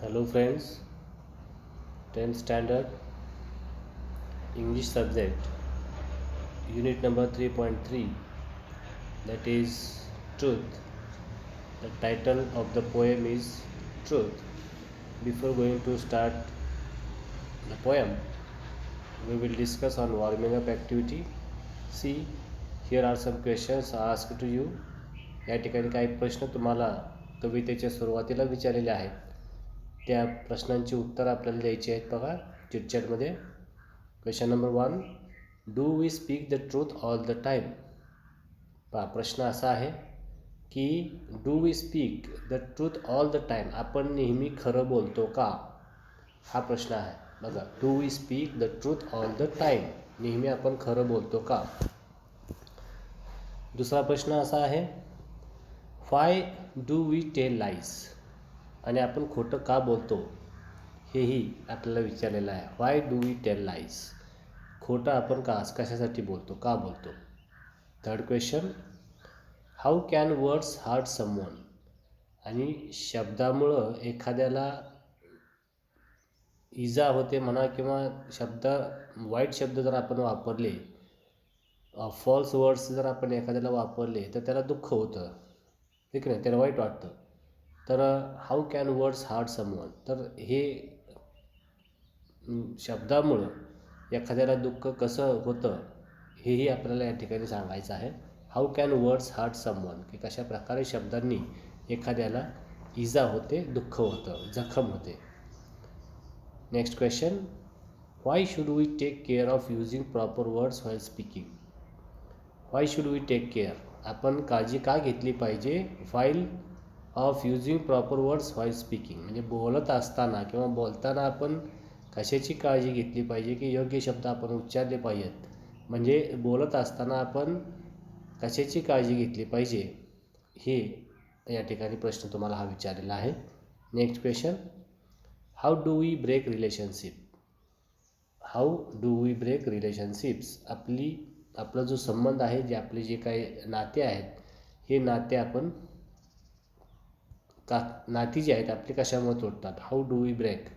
Hello friends, 10th standard English subject, unit number 3.3, that is Truth. The title of the poem is Truth. Before going to start the poem, we will discuss on warming up activity. See, here are some questions asked to you. या ठिकाणी काही प्रश्न तुम्हाला कवितेच्या सुरुवातीला विचारलेले आहेत. त्या प्रश्नांची उत्तर आपल्याला द्यायची आहेत बघा चिटचॅटमध्ये. Question number 1, do we speak the truth all the time. पहा प्रश्न असा आहे की do we speak the truth all the time, आपण नेहमी खरं बोलतो का, हा प्रश्न आहे बघा. Do we speak the truth all the time, नेहमी आपण खरं बोलतो का. दुसरा प्रश्न असा आहे, why do we tell lies, आणि आपण खोटं का बोलतो हेही आपल्याला विचारलेलं आहे. Why do we tell lies, खोटं आपण कशासाठी बोलतो, का बोलतो. Third question, how can words hurt someone, आणि शब्दामुळं एखाद्याला इजा होते म्हणा, किंवा वाईट शब्द जर आपण वापरले, फॉल्स वर्ड्स जर आपण एखाद्याला वापरले तर त्याला दुःख होतं, ठीक नाही, त्याला वाईट वाटतं. तर how can words hurt someone, तर हे शब्दामुळं एखाद्याला दुःख कसं होतं हेही आपल्याला या ठिकाणी सांगायचं आहे. How can words hurt someone, की कशा प्रकारे शब्दांनी एखाद्याला इजा होते, दुःख होतं, जखम होते. Next question, why should we take care of using proper words while speaking. Why should we take care, आपण काळजी का घेतली पाहिजे while of using proper words while speaking, म्हणजे बोलत असताना किंवा बोलताना आपण कशाची काळजी घेतली पाहिजे की योग्य शब्द आपण उच्चारले पाहिजेत. म्हणजे बोलत असताना आपण कशाची काळजी घेतली पाहिजे हे या ठिकाणी प्रश्न तुम्हाला हा विचारलेला आहे. Next question, how do we break relationship. How do we break relationships, आपला जो संबंध आहे, जे आपले जे काही नाते आहेत, हे नाते आपण नाती जी आहेत आपली कशामुळे तोडतात. हाऊ डू वी ब्रेक,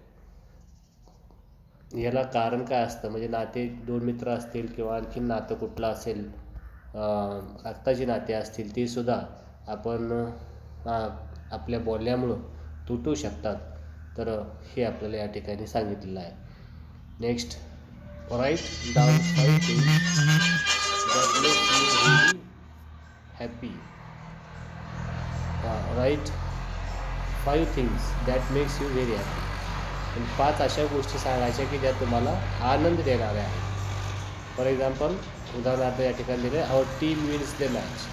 याला कारण काय असतं, म्हणजे नाते दोन मित्र असतील किंवा आणखी नातं कुठलं असेल, रक्ताची नाते असतील, ते सुद्धा आपण आपल्या बोलण्यामुळं तुटू शकतात. तर हे आपल्याला या ठिकाणी सांगितलेलं आहे. Next, write down 5 things that make you really happy. Write 5 things that makes you very happy, आणि 5 अशा गोष्टी सांगायच्या की ज्या तुम्हाला आनंद देणाऱ्या आहेत. फॉर एक्झाम्पल, उदाहरणार्थ या ठिकाणी दिले, आवर टीम विन्स द मॅच,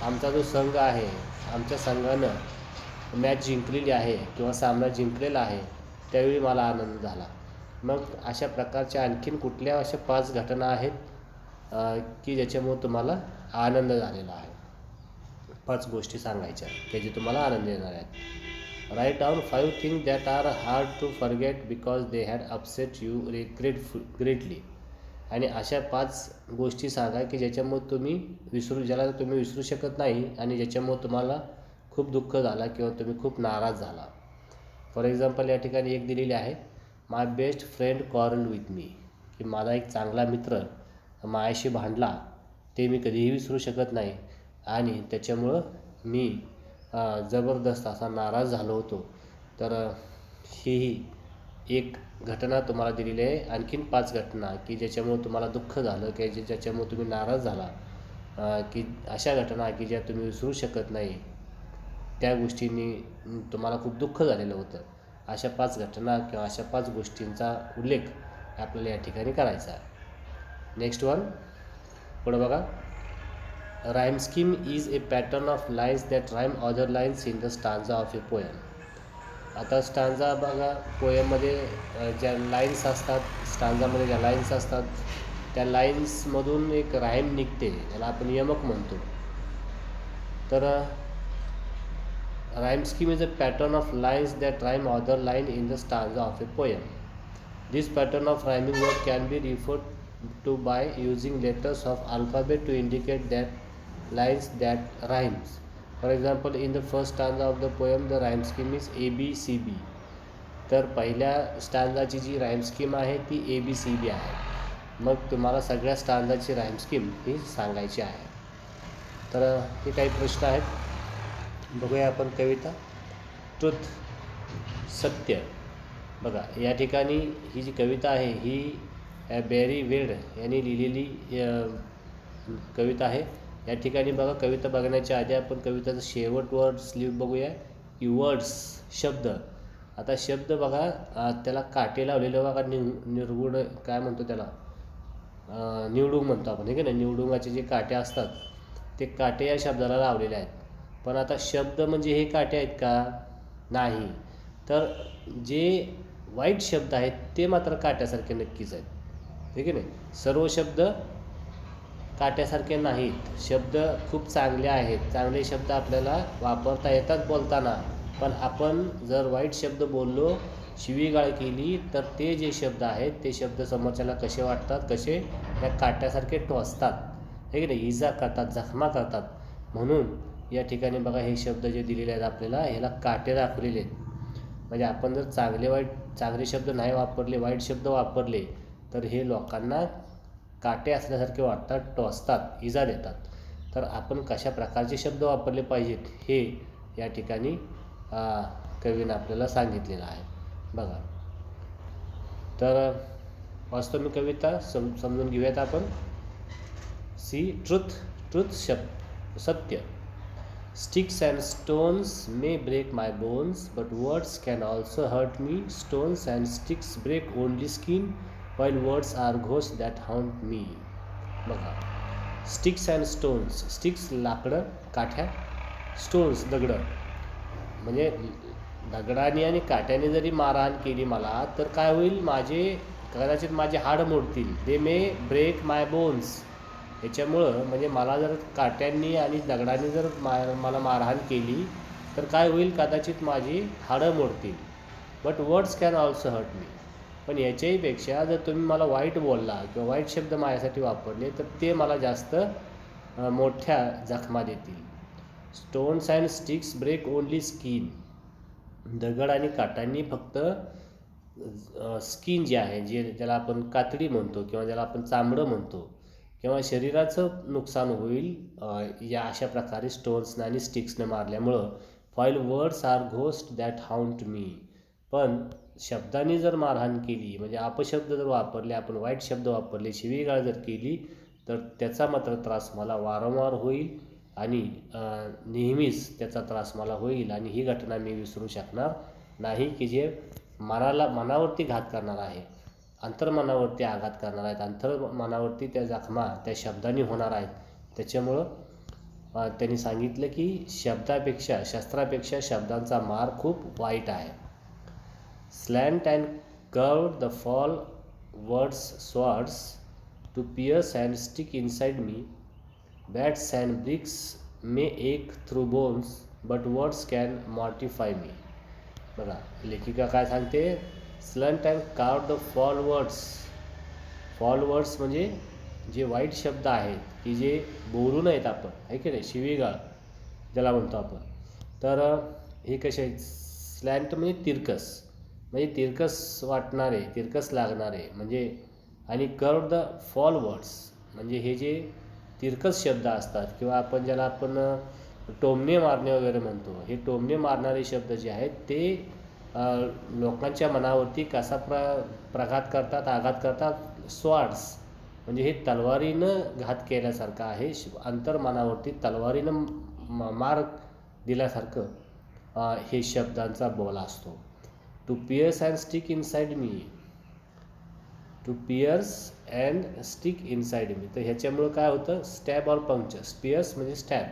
आमचा जो संघ आहे, आमच्या संघानं मॅच जिंकलेली आहे किंवा सामना जिंकलेला आहे, त्यावेळी मला आनंद झाला. मग अशा प्रकारच्या आणखीन कुठल्या अशा 5 घटना आहेत की ज्याच्यामुळे तुम्हाला आनंद झालेला आहे. 5 गोष्टी सांगायच्या की जे तुम्हाला आनंद देणार आहेत. Write down 5 things that are hard to forget because they had upset you greatly, आणि अशा 5 गोष्टी सांगा की ज्याच्यामुळे ज्याला तुम्ही विसरू शकत नाही आणि ज्याच्यामुळे तुम्हाला खूप दुःख झाला किंवा तुम्ही खूप नाराज झाला. फॉर एक्झाम्पल या ठिकाणी एक दिलेली आहे, my best friend quarrel with me, की माझा एक चांगला मित्र माझ्याशी भांडला, ते मी कधीही विसरू शकत नाही आणि त्याच्यामुळं मी जबरदस्त असा नाराज झालो होतो. तर ही एक घटना तुम्हाला दिलेली आहे. आणखीन 5 घटना की ज्याच्यामुळं तुम्हाला दुःख झालं की ज्याच्यामुळं तुम्ही नाराज झाला, की अशा घटना की ज्या तुम्ही विसरू शकत नाही, त्या गोष्टींनी तुम्हाला खूप दुःख झालेलं होतं. अशा 5 घटना किंवा अशा 5 गोष्टींचा उल्लेख आपल्याला या ठिकाणी करायचा आहे. नेक्स्ट वन, पुढं बघा, rhyme scheme is A pattern of lines that rhyme other lines in the stanza of a poem. आता स्टांजा बघा, पोएममध्ये ज्या लाईन्स असतात, स्टांजामध्ये ज्या लाईन्स असतात, त्या लाईन्समधून एक राईम निघते, त्याला आपण यमक म्हणतो. तर rhyme scheme is a pattern of lines that rhyme other line in the stanza of a poem. This pattern of rhyming word can be referred to by using letters of alphabet to indicate that lines that rhymes. For example, in the first stanza of the poem, the rhyme scheme is ABCB. तर पहिल्या स्टांजाची जी rhyme scheme आहे ती ABCD आहे. मग तुम्हाला सगळ्या स्टांजाची rhyme scheme ही सांगायची आहे. तर हे काही प्रश्न आहेत, बघूया आपण. कविता ट्रुथ, सत्य. बघा या ठिकाणी ही जी कविता आहे ही बॅरी वेल्ड यांनी लिहिलेली कविता आहे. या ठिकाणी बघा, कविता बघण्याच्या आधी आपण कविताचं शेवट वर्ड्स बघूया. की वर्ड्स, शब्द. आता शब्द बघा, त्याला काटे लावलेलं बघा, निर्गुण काय म्हणतो त्याला, निवडुंग म्हणतो आपण, ठीक आहे ना. निवडुंगाचे जे काटे असतात ते काटे या शब्दाला लावलेले आहेत. पण आता शब्द म्हणजे हे काटे आहेत का? नाही. तर जे वाईट शब्द आहेत ते मात्र काट्यासारखे नक्कीच आहेत, ठीक आहे नाही. सर्व शब्द काट्यासारखे नाहीत. शब्द खूप चांगले आहेत, चांगले शब्द आपल्याला वापरता येतात बोलताना. पण आपण जर वाईट शब्द बोललो, शिवीगाळ केली, तर ते जे शब्द आहेत ते शब्द समोरच्याला कसे वाटतात, कसे या काट्यासारखे टोचतात, ठीक आहे ना, इजा करतात, जखमा करतात. म्हणून या ठिकाणी बघा हे शब्द जे दिलेले आहेत आपल्याला, ह्याला काटे दाखवलेले आहेत. म्हणजे आपण जर चांगले शब्द नाही वापरले, वाईट शब्द वापरले, तर हे लोकांना काटे असल्यासारखे वाटतात, टोचतात, इजा देतात. तर आपण कशा प्रकारचे शब्द वापरले पाहिजेत हे या ठिकाणी कवीनं आपल्याला सांगितलेलं आहे. बघा, तर वाचतो मी कविता, समजून घेऊयात आपण. सी ट्रुथ, सत्य. Sticks and stones may break my bones, but words can also hurt me. Stones and sticks break only skin, while words are ghosts that haunt me. बघा, स्टिक्स अँड स्टोन्स. स्टिक्स लाकडं, काठ्या. Stones दगडं. म्हणजे दगडाने आणि काट्याने जरी मारहाण केली मला, तर काय होईल, कदाचित माझे हाड मोडतील. दे मे ब्रेक माय बोन्स. याच्यामुळं म्हणजे मला जर काट्यांनी आणि दगडाने जर मला मारहाण केली, तर काय होईल, कदाचित माझी हाडं मोडतील. But words can also hurt me. पण याच्याहीपेक्षा जर तुम्ही मला वाईट बोलला किंवा वाईट शब्द माझ्यासाठी वापरले, तर ते मला जास्त मोठ्या जखमा देतील. Stones and sticks break only skin. दगड आणि काटांनी फक्त स्किन जे आहे, ज्याला आपण कातडी म्हणतो किंवा ज्याला आपण चामडं म्हणतो, किंवा शरीराचं नुकसान होईल या अशा प्रकारे स्टोन्सनं आणि स्टिक्सनं मारल्यामुळं. Vile words are ghost that haunt me. पण शब्दांनी जर मारहाण केली, म्हणजे अपशब्द जर वापरले, आपण वाईट शब्द वापरले, शिवीगाळ जर केली, तर त्याचा मात्र त्रास मला वारंवार होईल आणि नेहमीच त्याचा त्रास मला होईल. आणि ही घटना मी विसरू शकणार नाही, की जे मनावरती घात करणार आहे, अंतर्मनावरती आघात करणार आहेत, अंतर्मनावरती त्या जखमा त्या शब्दांनी होणार आहेत. त्याच्यामुळं त्यांनी सांगितलं की शस्त्रापेक्षा शब्दांचा मार खूप वाईट आहे. Slant and curved the fall words swords to pierce and stick inside me. Bats and bricks may ache through bones, but words can mortify me. बघा, लेखिका काय सांगते, slant and carved the fall words म्हणजे जे वाईट शब्द आहेत की जे बोलू नयेत आपण, आहे की नाही, शिवीगाळ ज्याला म्हणतो आपण. तर हे कसे आहेत, स्लॅन्ट म्हणजे तिरकस वाटणारे, तिरकस लागणारे म्हणजे. आणि कर्व्ड द फॉल वर्ड्स म्हणजे हे जे तिरकस शब्द असतात, किंवा आपण टोमणे मारणे वगैरे म्हणतो, हे टोमणे मारणारे शब्द जे आहेत ते लोकांच्या मनावरती कसा प्रघात करतात, आघात करतात. स्वॉर्ड्स म्हणजे हे तलवारीनं घात केल्यासारखं आहे, अंतर्मनावरती तलवारीनं मार दिल्यासारखं हे शब्दांचा बोल असतो. To pierce and stick inside me. To pierce and stick inside me. तर ह्याच्यामुळं काय होतं, स्टॅब ऑर पंक्चर. पियर्स म्हणजे स्टॅब,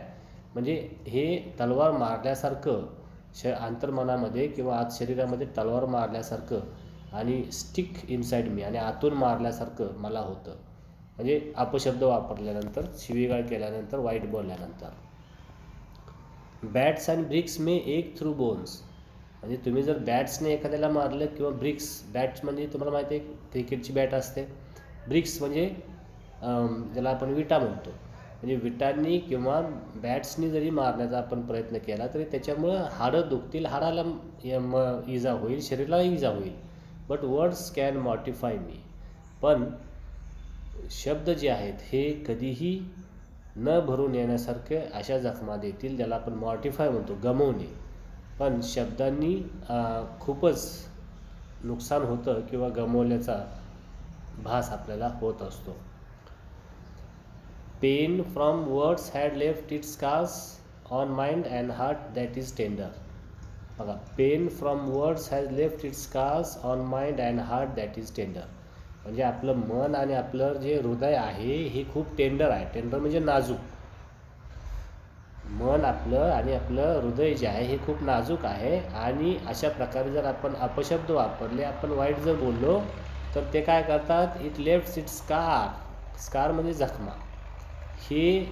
म्हणजे हे तलवार मारल्यासारखं अंतर्मनामध्ये किंवा आत शरीरामध्ये तलवार मारल्यासारखं, आणि स्टिक इनसाइड मी आणि आतून मारल्यासारखं मला होतं. म्हणजे अपशब्द वापरल्यानंतर, शिवीगाळ केल्यानंतर, वाईट बोलल्यानंतर. Bats and bricks may ache through bones. म्हणजे तुम्ही जर बॅट्सने एखाद्याला मारलं किंवा बॅट्स म्हणजे तुम्हाला माहिती आहे क्रिकेटची बॅट असते. ब्रिक्स म्हणजे ज्याला आपण विटा म्हणतो, म्हणजे विटांनी किंवा बॅट्सनी जरी मारण्याचा आपण प्रयत्न केला तरी त्याच्यामुळं हाडं दुखतील, हाडाला इजा होईल, शरीराला इजा होईल. बट वर्ड्स कॅन मॉर्टिफाय मी. पण शब्द जे आहेत हे कधीही न भरून येण्यासारखे अशा जखमा देतील, ज्याला आपण मॉर्टिफाय म्हणतो, गमवणे. पण शब्दांनी खूपच नुकसान होतं किंवा गमवल्याचा भास आपल्याला होत असतो. Pain from words had left its scars on mind and heart that is tender. बघा, pain from words has left its scars on mind and heart that is tender. म्हणजे आपलं मन आणि आपलं जे हृदय आहे हे खूप टेंडर आहे. टेंडर म्हणजे नाजूक. मन आपलं आणि आपलं हृदय जे आहे हे खूप नाजूक आहे. आणि अशा प्रकारे जर आपण अपशब्द वापरले, आपण वाईट जर बोललो, तर ते काय करतात, इट लेफ्ट्स इट्स स्कार. स्कार म्हणजे जखमा. हे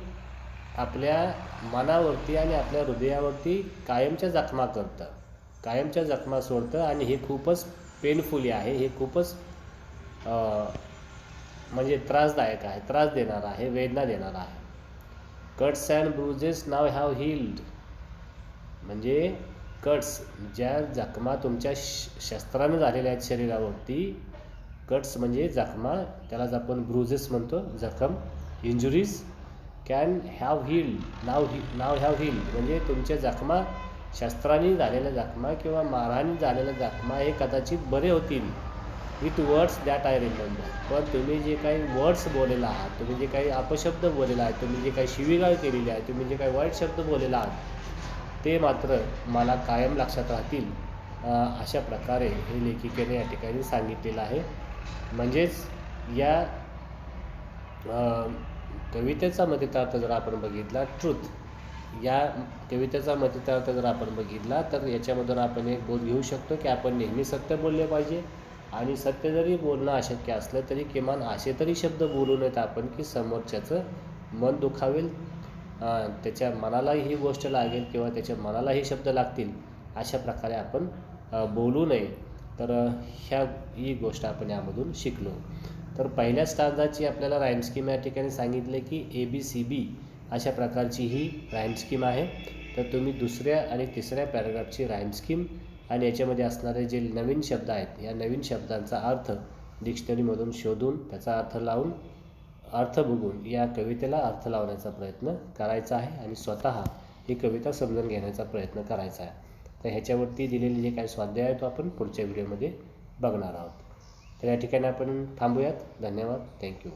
आपल्या मनावरती आणि आपल्या हृदयावरती कायमच्या जखमा करतं, कायमच्या जखमा सोडतं. आणि हे खूपच पेनफुली आहे, हे खूपच म्हणजे त्रासदायक आहे, त्रास देणारा आहे, वेदना देणारा आहे. Cuts and bruises now have healed. म्हणजे कट्स, ज्या जखमा तुमच्या शस्त्रानं झालेल्या आहेत शरीरावरती, कट्स म्हणजे जखमा, त्यालाच आपण ब्रुजेस म्हणतो, जखम, injuries. Can have healed, now have healed. म्हणजे तुमच्या जखमा, शस्त्राने झालेल्या जखमा किंवा मारहाणी झालेल्या जखमा हे कदाचित बरे होतील with words that I remember. पण तुम्ही जे काही वर्ड्स बोललेला आहात, तुम्ही जे काही अपशब्द बोललेला आहे, तुम्ही जे काही शिवीगाळ केलेली आहे, तुम्ही जे काही वाईट शब्द बोललेला आहात, ते मात्र मला कायम लक्षात राहतील. अशा प्रकारे हे लेखिकेने या ठिकाणी सांगितलेलं आहे. म्हणजेच या कवितेचा मतितार्थ जर आपण बघितला, ट्रूथ या कवितेचा मतितार्थ जर आपण बघितला, तर याच्यामधून आपण एक बोध घेऊ शकतो की आपण नेहमी सत्य बोलले पाहिजे. आणि सत्य जरी बोलणं अशक्य असलं तरी किमान असे तरी शब्द बोलू नयेत आपण की समोरच्याचं मन दुखावेल, त्याच्या मनालाही ही गोष्ट लागेल किंवा त्याच्या मनालाही शब्द लागतील, अशा प्रकारे आपण बोलू नये. तर ही गोष्ट आपण यामधून शिकलो. तर पहिल्या स्टांजाची आपल्याला राईम स्कीम या ठिकाणी सांगितले की ABCB अशा प्रकारची ही राईम स्कीम आहे. तर तुम्ही दुसऱ्या आणि तिसऱ्या पॅराग्राफची राईम स्कीम आणि याच्यामध्ये असणारे जे नवीन शब्द आहेत, या नवीन शब्दांचा अर्थ डिक्शनरीमधून शोधून त्याचा अर्थ लावून, अर्थ बघून या कवितेला अर्थ लावण्याचा प्रयत्न करायचा आहे आणि स्वतः ही कविता समजून घेण्याचा प्रयत्न करायचा आहे. तर ह्याच्यावरती दिलेले जे काही स्वाध्याय आहे तो आपण पुढच्या व्हिडिओमध्ये बघणार आहोत. तर या ठिकाणी आपण थांबूयात. धन्यवाद. थँक्यू.